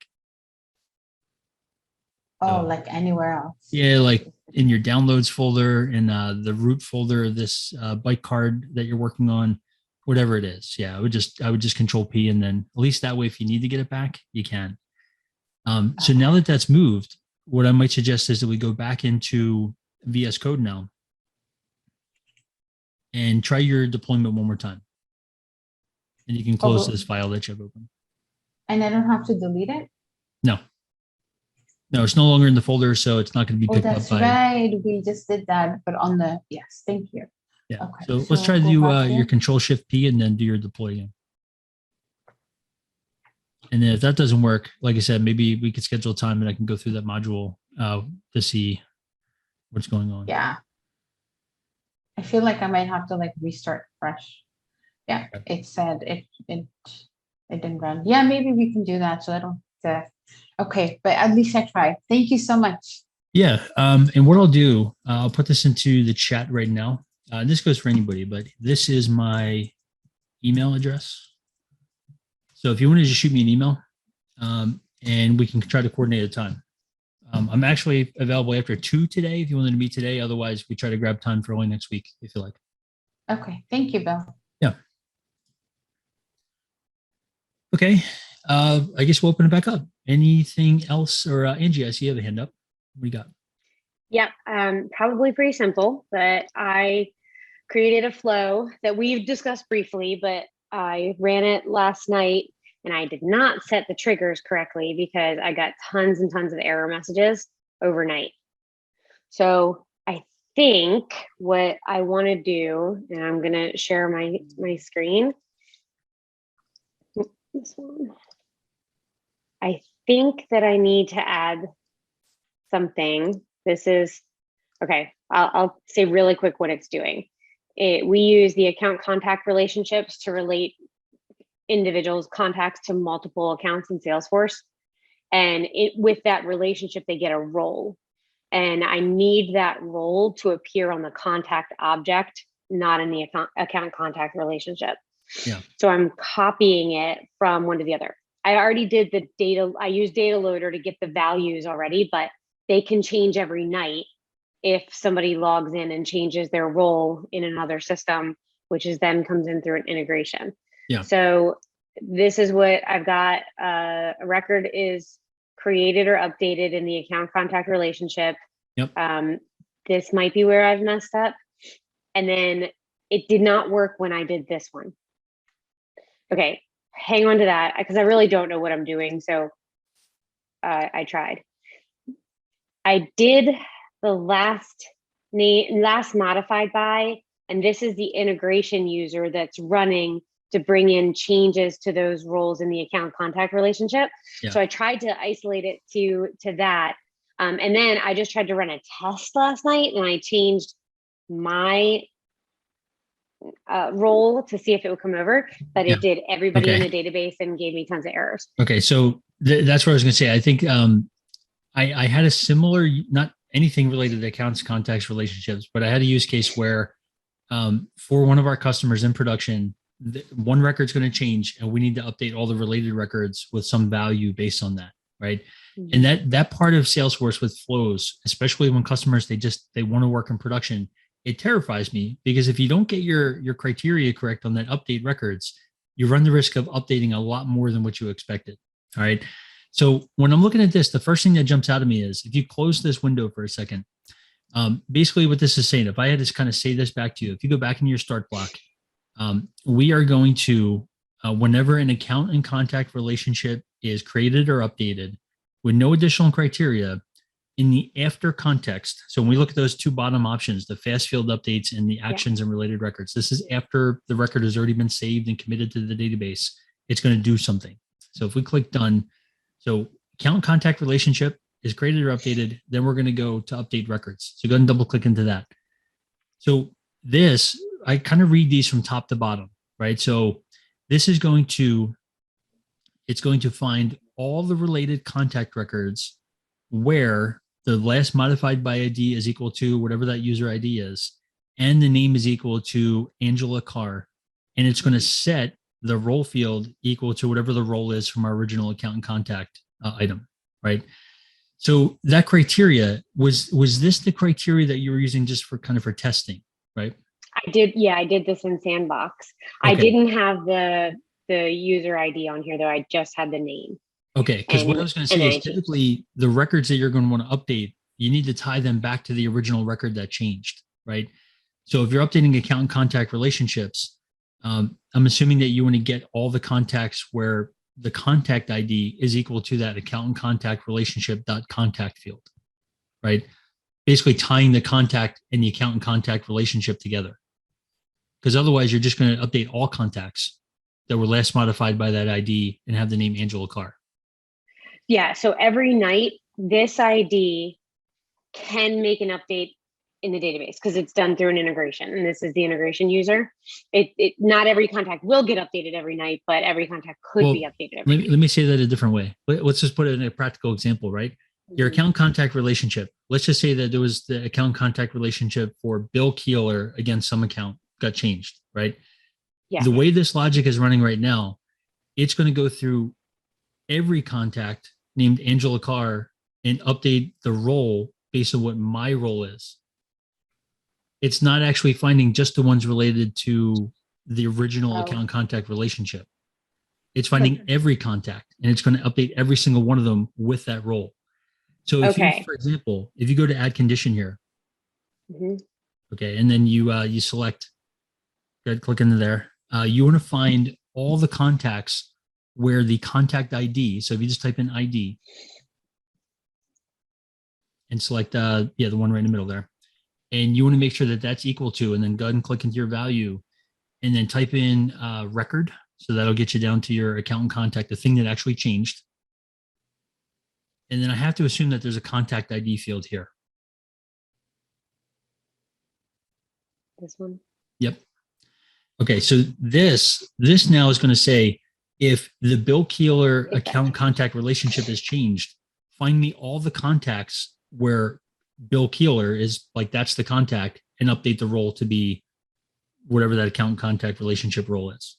Oh, like anywhere else? Yeah, like in your downloads folder, in the root folder of this bike card that you're working on, whatever it is. Yeah, I would just Control P, and then at least that way, if you need to get it back, you can. So now that that's moved, what I might suggest is that we go back into VS Code now and try your deployment one more time. And you can close this file that you have open. And I don't have to delete it? No, it's no longer in the folder, so it's not going to be picked up by. That's right. We just did that, but on the, yes, thank you. Yeah. Okay, So let's try to do your Control Shift P and then do your deploy again. And then if that doesn't work, like I said, maybe we could schedule a time and I can go through that module to see what's going on. Yeah. I feel like I might have to restart fresh. Yeah, it said it didn't run. Yeah, maybe we can do that. So I don't. Okay, but at least I tried. Thank you so much. Yeah, and what I'll do, I'll put this into the chat right now. This goes for anybody, but this is my email address. So if you want to just shoot me an email, and we can try to coordinate a time I'm actually available after 2 today if you wanted to meet today. Otherwise, we try to grab time for early next week if you like. Okay, thank you, Bill. Yeah. Okay. I guess we'll open it back up. Anything else? Or Angie, I see you have a hand up. What do you got? Yep, probably pretty simple, but I created a flow that we've discussed briefly, but I ran it last night and I did not set the triggers correctly because I got tons and tons of error messages overnight. So I think what I want to do, and I'm going to share my screen. This one. I think that I need to add something. This is, okay, I'll say really quick what it's doing. We use the account contact relationships to relate individuals' contacts to multiple accounts in Salesforce. And with that relationship, they get a role. And I need that role to appear on the contact object, not in the account contact relationship. Yeah. So I'm copying it from one to the other. I already did the data. I used data loader to get the values already, but they can change every night if somebody logs in and changes their role in another system, which is then comes in through an integration. Yeah. So this is what I've got. A record is created or updated in the account contact relationship. Yep. This might be where I've messed up. And then it did not work when I did this one. Okay, hang on to that because I really don't know what I'm doing. So I tried. I did the last modified by, and this is the integration user that's running to bring in changes to those roles in the account contact relationship. Yeah. So I tried to isolate it to that. And then I just tried to run a test last night and I changed my role to see if it would come over, but it did everybody in the database and gave me tons of errors. Okay. So that's what I was going to say. I think I had a similar, not anything related to accounts, contacts, relationships, but I had a use case where for one of our customers in production, one record's going to change and we need to update all the related records with some value based on that. Right. Mm-hmm. And that part of Salesforce with flows, especially when customers, they want to work in production, it terrifies me because if you don't get your criteria correct on that update records, you run the risk of updating a lot more than what you expected. All right. So when I'm looking at this, the first thing that jumps out at me is if you close this window for a second, basically what this is saying, if I had to kind of say this back to you, if you go back into your start block, we are going to, whenever an account and contact relationship is created or updated with no additional criteria in the after context. So when we look at those two bottom options, the fast field updates and the actions and related records, this is after the record has already been saved and committed to the database. It's going to do something. So if we click done, so account contact relationship is created or updated, then we're going to go to update records. So go ahead and double click into that. So this, I kind of read these from top to bottom, right? So this is it's going to find all the related contact records where the last modified by ID is equal to whatever that user ID is, and the name is equal to Angela Carr. And it's going to set the role field equal to whatever the role is from our original account and contact item, right? So that criteria, was this the criteria that you were using just for testing, right? I did this in Sandbox. Okay. I didn't have the user ID on here though. I just had the name. Okay, because what I was going to say is typically the records that you're going to want to update, you need to tie them back to the original record that changed, right? So if you're updating account and contact relationships, I'm assuming that you want to get all the contacts where the contact ID is equal to that account and contact relationship .contact field, right? Basically tying the contact and the account and contact relationship together. Because otherwise you're just going to update all contacts that were last modified by that ID and have the name Angela Carr. Yeah, so every night, this ID can make an update in the database because it's done through an integration, and this is the integration user. Not every contact will get updated every night, but every contact could be updated every night. Let me say that a different way. Let's just put it in a practical example, right? Your account contact relationship. Let's just say that there was the account contact relationship for Bill Keeler against some account got changed, right? Yeah. The way this logic is running right now, it's going to go through every contact named Angela Carr and update the role based on what my role is. It's not actually finding just the ones related to the original account contact relationship. It's finding every contact, and it's going to update every single one of them with that role. So if you, for example, if you go to add condition here, okay, and then you select, click into there, you want to find all the contacts where the contact ID. So if you just type in ID and select the one right in the middle there, and you want to make sure that that's equal to, and then go ahead and click into your value, and then type in record. So that'll get you down to your accountant contact, the thing that actually changed. And then I have to assume that there's a contact ID field here. This one? Yep. Okay, so this now is going to say, if the Bill Keeler account contact relationship has changed, find me all the contacts where Bill Keeler is, like, that's the contact, and update the role to be whatever that account contact relationship role is.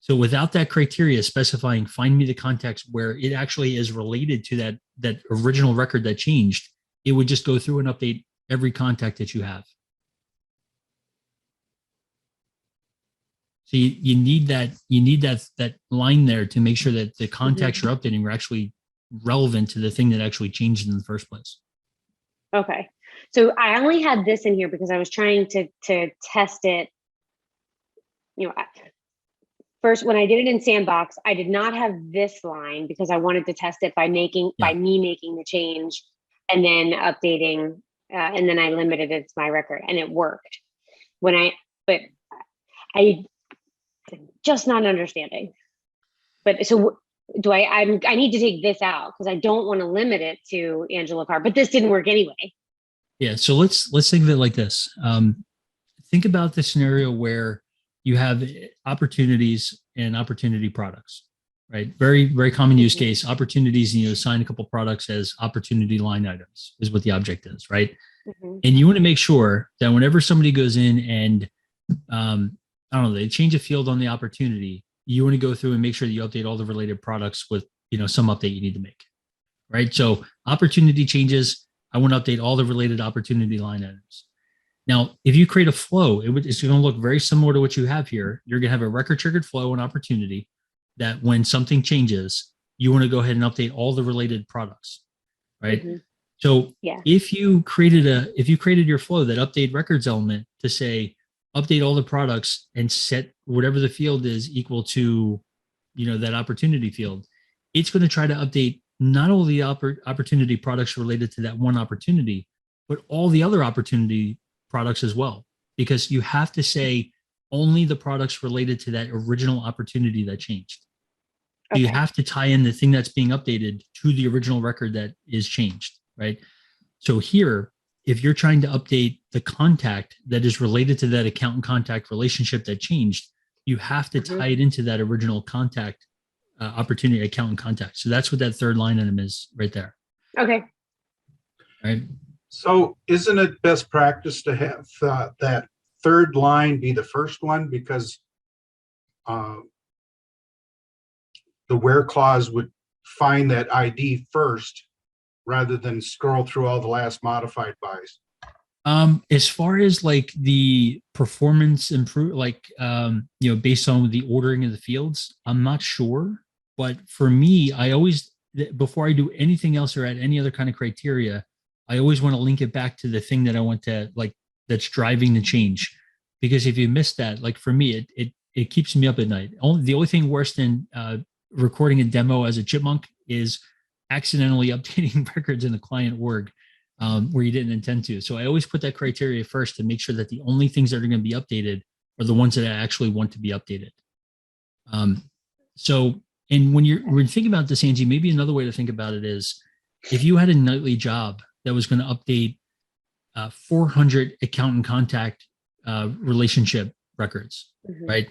So without that criteria specifying, find me the contacts where it actually is related to that original record that changed, it would just go through and update every contact that you have. So you need that line there to make sure that the contacts you're updating are actually relevant to the thing that actually changed in the first place. Okay. So I only had this in here because I was trying to test it. You know, first, when I did it in Sandbox, I did not have this line because I wanted to test it by me making the change and then updating, and then I limited it to my record, and it worked. But I just not understanding. But so do I need to take this out because I don't want to limit it to Angela Carr, but this didn't work anyway. Yeah. So let's think of it like this. Think about the scenario where you have opportunities and opportunity products, right? Very, very common use case. Opportunities, assign a couple products as opportunity line items is what the object is, right? And you want to make sure that whenever somebody goes in and I don't know, they change a field on the opportunity, you want to go through and make sure that you update all the related products with, some update you need to make, right? So opportunity changes, I want to update all the related opportunity line items. Now, if you create a flow, it's going to look very similar to what you have here. You're going to have a record triggered flow and opportunity that when something changes, you want to go ahead and update all the related products, right? So if you created your flow that update records element to say, update all the products and set whatever the field is equal to, that opportunity field, it's going to try to update not only the opportunity products related to that one opportunity, but all the other opportunity products as well, because you have to say only the products related to that original opportunity that changed. So you have to tie in the thing that's being updated to the original record that is changed, right? So here, if you're trying to update the contact that is related to that account and contact relationship that changed, you have to tie it into that original contact opportunity account and contact. So that's what that third line item is right there. Okay. Right. So isn't it best practice to have that third line be the first one, because the where clause would find that ID first rather than scroll through all the last modified bys? As far as like the performance improve, based on the ordering of the fields, I'm not sure. But for me, I always, before I do anything else or add any other kind of criteria, I always want to link it back to the thing that I want to, that's driving the change. Because if you miss that, like for me, it keeps me up at night. The only thing worse than recording a demo as a chipmunk is accidentally updating records in the client org where you didn't intend to. So I always put that criteria first to make sure that the only things that are going to be updated are the ones that I actually want to be updated. And when you're thinking about this, Angie, maybe another way to think about it is if you had a nightly job that was going to update 400 account and contact relationship records, right?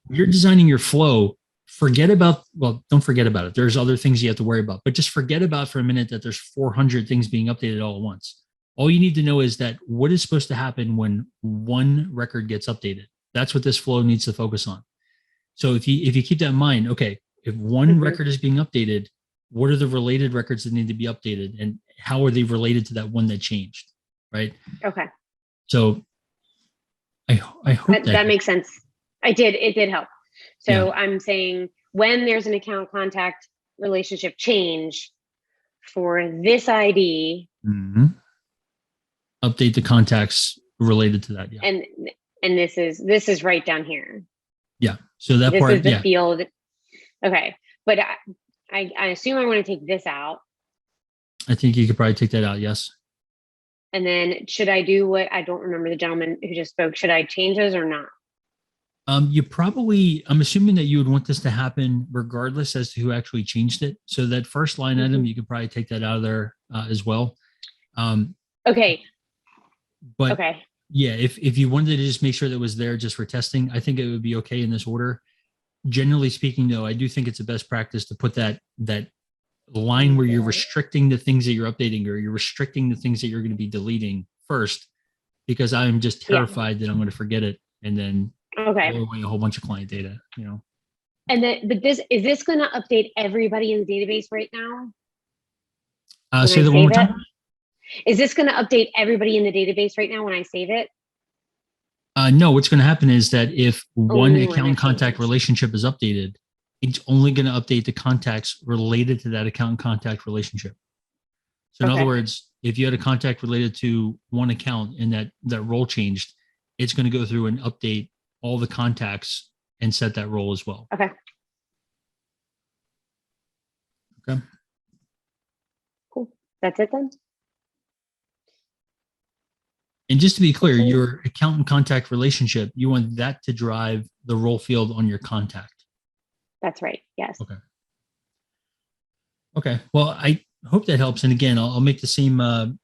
You're designing your flow. Don't forget about it. There's other things you have to worry about, but just forget about for a minute that there's 400 things being updated all at once. All you need to know is that what is supposed to happen when one record gets updated. That's what this flow needs to focus on. So if you keep that in mind, okay, if one record is being updated, what are the related records that need to be updated, and how are they related to that one that changed, right? Okay. So I hope That makes sense. It did help. So I'm saying when there's an account contact relationship change for this ID, update the contacts related to that. Yeah. And this is right down here. Yeah. So that This part, is the field. Okay. But I assume I want to take this out. I think you could probably take that out. Yes. And then should I do what I don't remember the gentleman who just spoke? Should I change those or not? You probably, I'm assuming that you would want this to happen regardless as to who actually changed it. So that first line item, you could probably take that out of there as well. Okay. But okay. Yeah, if you wanted to just make sure that it was there just for testing, I think it would be okay in this order. Generally speaking, though, I do think it's a best practice to put that line where you're restricting the things that you're updating, or you're restricting the things that you're going to be deleting first, because I'm just terrified that I'm going to forget it and then throw away a whole bunch of client data, you know. And then, but is this going to update everybody in the database right now? Say that one more time. Is this going to update everybody in the database right now when I save it? No, what's going to happen is that if one account contact relationship is updated, it's only going to update the contacts related to that account contact relationship. So in other words, if you had a contact related to one account and that role changed, it's going to go through and update all the contacts and set that role as well. Okay. Okay. Cool. That's it then? And just to be clear, your account and contact relationship, you want that to drive the role field on your contact. That's right. Yes. Okay. Okay. Well, I hope that helps. And again, I'll make the same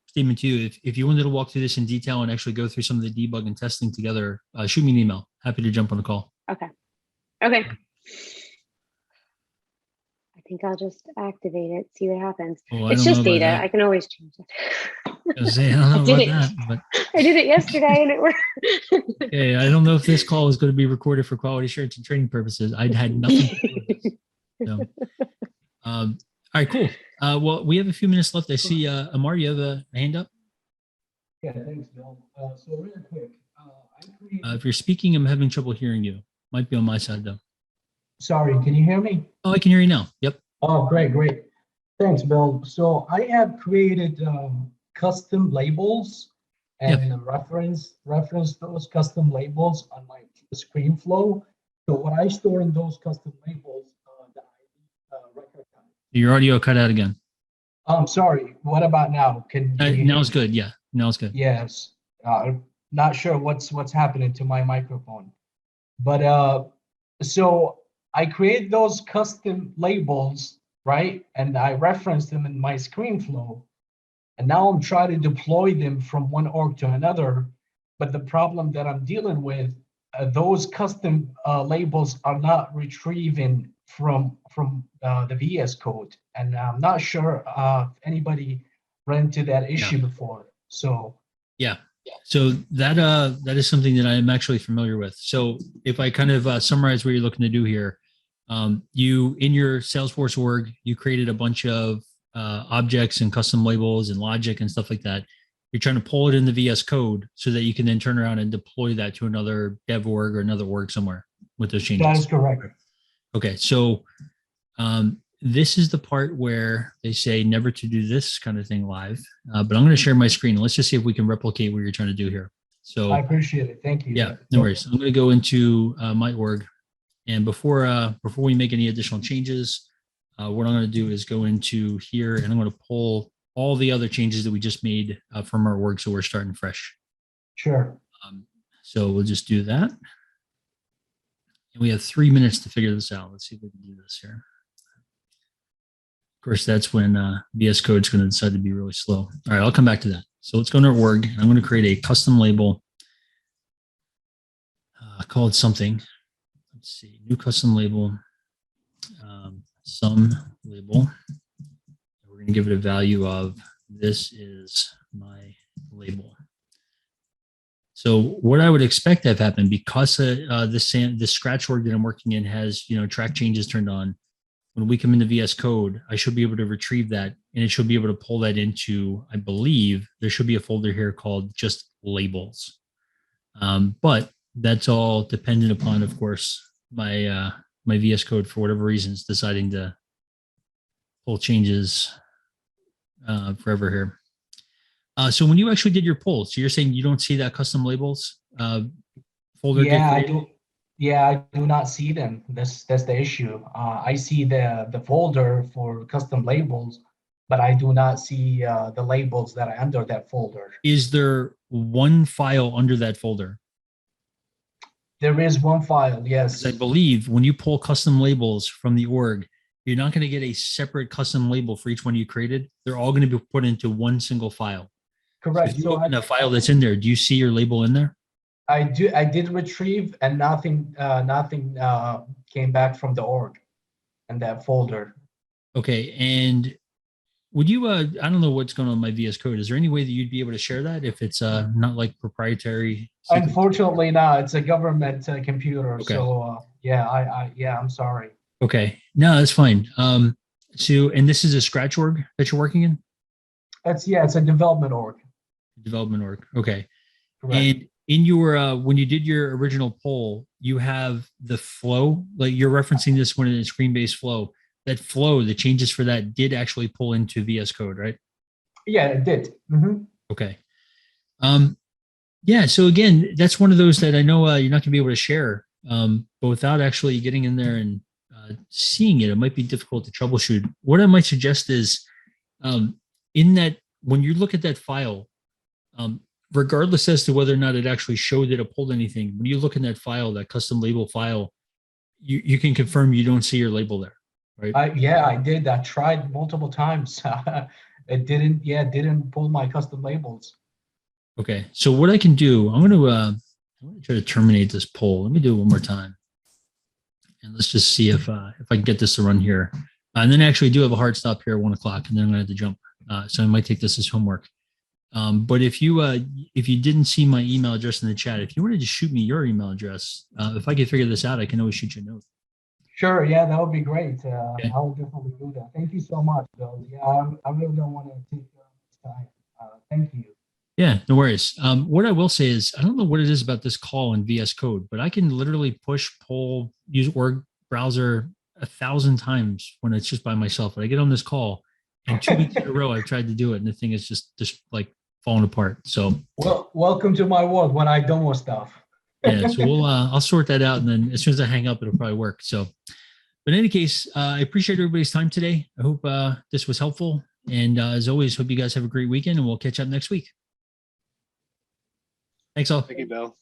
statement to you. If you wanted to walk through this in detail and actually go through some of the debug and testing together, shoot me an email. Happy to jump on a call. Okay. Okay. I think I'll just activate it, see what happens. Oh, it's just data. I can always change it. I don't know about that, but I did it yesterday and it worked. Okay, I don't know if this call is going to be recorded for quality assurance and training purposes. I'd had nothing to do with this. So, all right, cool. Well, we have a few minutes left. I see Amar, you have a hand up? Yeah, thanks, Bill. So really quick, if you're speaking, I'm having trouble hearing you. Might be on my side though. Sorry, can you hear me? Oh, I can hear you now. Yep. Oh, great. Thanks, Bill. So I have created custom labels and reference those custom labels on my screen flow. So what I store in those custom labels, the ID record type. Your audio cut out again. Sorry. What about now? Can you now it's good. Yeah, now it's good. Yes. Not sure what's happening to my microphone, but so I create those custom labels, right? And I reference them in my screen flow. And now I'm trying to deploy them from one org to another. But the problem that I'm dealing with, those custom labels are not retrieving from the VS Code. And I'm not sure if anybody ran into that issue before. So so that is something that I am actually familiar with. So if I kind of summarize what you're looking to do here, you in your Salesforce org, you created a bunch of objects and custom labels and logic and stuff like that. You're trying to pull it in the VS Code so that you can then turn around and deploy that to another dev org or another org somewhere with those changes. That is correct. Okay, so this is the part where they say never to do this kind of thing live, but I'm going to share my screen. Let's just see if we can replicate what you're trying to do here. So I appreciate it. Thank you. Yeah, no worries. I'm going to go into my org, and before we make any additional changes, what I'm going to do is go into here, and I'm going to pull all the other changes that we just made from our org, so we're starting fresh. Sure. So we'll just do that. And we have 3 minutes to figure this out. Let's see if we can do this here. Of course, that's when VS Code is going to decide to be really slow. All right, I'll come back to that. So let's go into our org. I'm going to create a custom label called something. Let's see, new custom label, some label. We're going to give it a value of this is my label. So what I would expect to have happened, because the Scratch org that I'm working in has track changes turned on, when we come into VS Code, I should be able to retrieve that, and it should be able to pull that into, I believe there should be a folder here called just labels. But that's all dependent upon, of course, my my VS Code, for whatever reasons, deciding to pull changes forever here. So when you actually did your pull, so you're saying you don't see that custom labels folder? Yeah, I do. Yeah, I do not see them. That's the issue. I see the folder for custom labels, but I do not see the labels that are under that folder. Is there one file under that folder? There is one file, yes. Because I believe when you pull custom labels from the org, you're not going to get a separate custom label for each one you created. They're all going to be put into one single file. Correct. So if you open a file that's in there, do you see your label in there? I did retrieve, and nothing came back from the org in that folder. Okay. And would you, I don't know what's going on in my VS Code. Is there any way that you'd be able to share that if it's not like proprietary? Unfortunately, no, it's a government computer. Okay. So yeah, I'm sorry. Okay. No, that's fine. So, and this is a Scratch org that you're working in? It's a development org. Development org. Okay. Correct. And in your, when you did your original poll, you have the flow, like you're referencing this one in a screen-based flow. That flow, the changes for that did actually pull into VS Code, right? Yeah, it did. Mm-hmm. Okay. Yeah. So again, that's one of those that I know you're not gonna be able to share, but without actually getting in there and seeing it, it might be difficult to troubleshoot. What I might suggest is, in that, when you look at that file, regardless as to whether or not it actually showed that it pulled anything, when you look in that file, that custom label file, you can confirm you don't see your label there, right? Yeah, I did. I tried multiple times. It didn't pull my custom labels. Okay. So what I can do, I'm going to try to terminate this poll. Let me do it one more time. And let's just see if I can get this to run here. And then I actually do have a hard stop here at 1 o'clock, and then I'm going to have to jump. So I might take this as homework. But if you didn't see my email address in the chat, if you wanted to shoot me your email address, if I could figure this out, I can always shoot you a note. Sure. Yeah, that would be great. Okay. I would definitely do that. Thank you so much, Bill. Yeah, I really don't want to take time. Thank you. Yeah, no worries. What I will say is, I don't know what it is about this call in VS Code, but I can literally push, pull, use org browser 1,000 times when it's just by myself. But I get on this call, and 2 weeks in a row, I've tried to do it, and the thing is just like falling apart. So, well, welcome to my world when I don't want stuff. yeah, so we'll I'll sort that out, and then as soon as I hang up, it'll probably work. So, but in any case, I appreciate everybody's time today. I hope this was helpful, and as always, hope you guys have a great weekend, and we'll catch up next week. Thanks all. Thank you, Bill.